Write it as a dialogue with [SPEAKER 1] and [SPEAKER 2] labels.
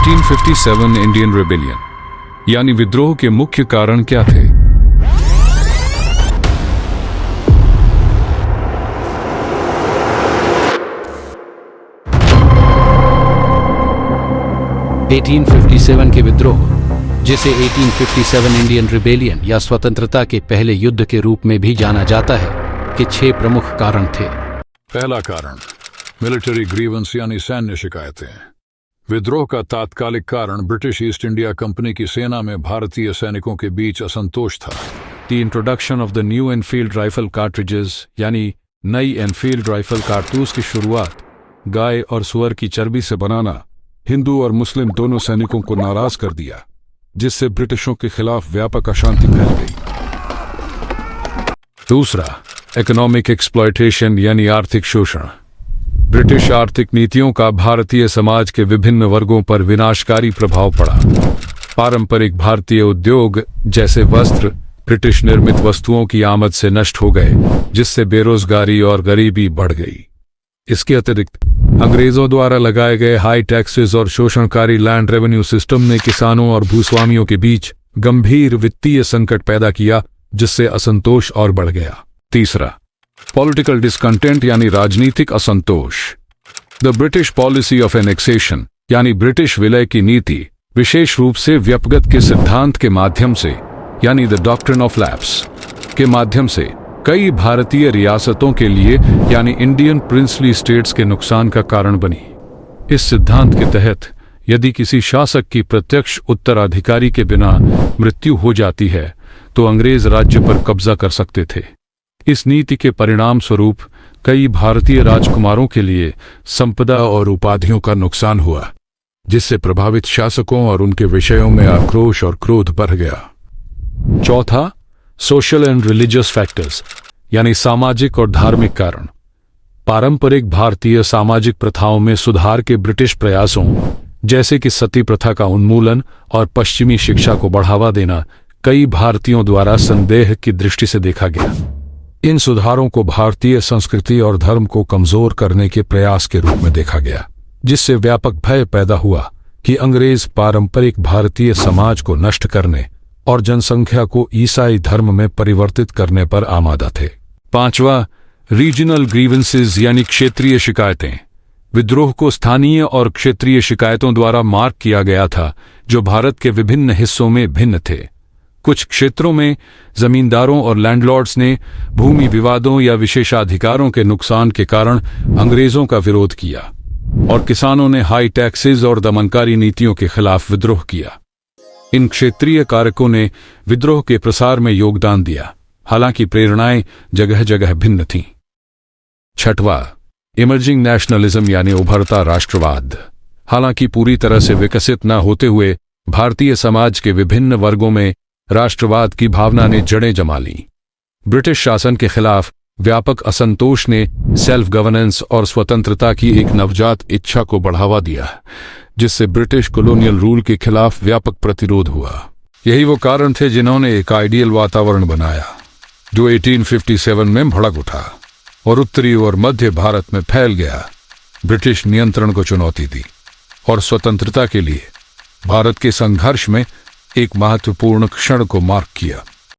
[SPEAKER 1] 1857 Indian rebellion यानी विद्रोह के मुख्य कारण क्या थे?
[SPEAKER 2] के विद्रोह, जिसे 1857 इंडियन रिबेलियन या स्वतंत्रता के पहले युद्ध के रूप में भी जाना जाता है, के 6 प्रमुख कारण थे।
[SPEAKER 3] पहला कारण मिलिट्री ग्रीवेंस यानी सैन्य शिकायतें। विद्रोह का तात्कालिक कारण ब्रिटिश ईस्ट इंडिया कंपनी की सेना में भारतीय सैनिकों के बीच असंतोष था।
[SPEAKER 1] The introduction of the new Enfield rifle cartridges यानी नई एनफील्ड राइफल कारतूस की शुरुआत गाय और सुअर की चर्बी से बनाना हिंदू और मुस्लिम दोनों सैनिकों को नाराज कर दिया, जिससे ब्रिटिशों के खिलाफ व्यापक अशांति फैल गई। दूसरा, इकोनॉमिक एक्सप्लॉयटेशन यानी आर्थिक शोषण। ब्रिटिश आर्थिक नीतियों का भारतीय समाज के विभिन्न वर्गों पर विनाशकारी प्रभाव पड़ा। पारंपरिक भारतीय उद्योग जैसे वस्त्र ब्रिटिश निर्मित वस्तुओं की आमद से नष्ट हो गए, जिससे बेरोजगारी और गरीबी बढ़ गई। इसके अतिरिक्त अंग्रेजों द्वारा लगाए गए हाई टैक्सेस और शोषणकारी लैंड रेवेन्यू सिस्टम ने किसानों और भूस्वामियों के बीच गंभीर वित्तीय संकट पैदा किया, जिससे असंतोष और बढ़ गया। तीसरा, पॉलिटिकल डिस्कंटेंट यानी राजनीतिक असंतोष। The British policy of annexation यानी ब्रिटिश विलय की नीति विशेष रूप से व्यपगत के सिद्धांत के माध्यम से यानी द डॉक्ट्रिन ऑफ लैप्स के माध्यम से कई भारतीय रियासतों के लिए यानी इंडियन प्रिंसली स्टेट्स के नुकसान का कारण बनी। इस सिद्धांत के तहत यदि किसी शासक की प्रत्यक्ष उत्तराधिकारी के बिना मृत्यु हो जाती है तो अंग्रेज राज्य पर कब्जा कर सकते थे। इस नीति के परिणाम स्वरूप कई भारतीय राजकुमारों के लिए संपदा और उपाधियों का नुकसान हुआ, जिससे प्रभावित शासकों और उनके विषयों में आक्रोश और क्रोध बढ़ गया। चौथा, सोशल एंड रिलीजियस फैक्टर्स यानी सामाजिक और धार्मिक कारण। पारंपरिक भारतीय सामाजिक प्रथाओं में सुधार के ब्रिटिश प्रयासों जैसे कि सती प्रथा का उन्मूलन और पश्चिमी शिक्षा को बढ़ावा देना कई भारतीयों द्वारा संदेह की दृष्टि से देखा गया। इन सुधारों को भारतीय संस्कृति और धर्म को कमजोर करने के प्रयास के रूप में देखा गया, जिससे व्यापक भय पैदा हुआ कि अंग्रेज पारंपरिक भारतीय समाज को नष्ट करने और जनसंख्या को ईसाई धर्म में परिवर्तित करने पर आमादा थे। पांचवा, रीजनल ग्रीवेंसेस यानी क्षेत्रीय शिकायतें। विद्रोह को स्थानीय और क्षेत्रीय शिकायतों द्वारा मार्क किया गया था, जो भारत के विभिन्न हिस्सों में भिन्न थे। कुछ क्षेत्रों में जमींदारों और लैंडलॉर्ड्स ने भूमि विवादों या विशेषाधिकारों के नुकसान के कारण अंग्रेजों का विरोध किया और किसानों ने हाई टैक्सेस और दमनकारी नीतियों के खिलाफ विद्रोह किया। इन क्षेत्रीय कारकों ने विद्रोह के प्रसार में योगदान दिया, हालांकि प्रेरणाएं जगह जगह भिन्न थीं। छठवां, इमर्जिंग नेशनलिज्म यानी उभरता राष्ट्रवाद। हालांकि पूरी तरह से विकसित न होते हुए भारतीय समाज के विभिन्न वर्गों में राष्ट्रवाद की भावना ने जड़ें जमा लीं। ब्रिटिश शासन के खिलाफ व्यापक असंतोष ने सेल्फ गवर्नेंस और स्वतंत्रता की एक नवजात इच्छा को बढ़ावा दिया, जिससे ब्रिटिश कॉलोनियल रूल के खिलाफ व्यापक प्रतिरोध हुआ। यही वो कारण थे जिन्होंने एक आइडियल वातावरण बनाया, जो 1857 में भड़क उठा और उत्तरी और मध्य भारत में फैल गया। ब्रिटिश नियंत्रण को चुनौती दी और स्वतंत्रता के लिए भारत के संघर्ष में एक महत्वपूर्ण क्षण को मार्क किया।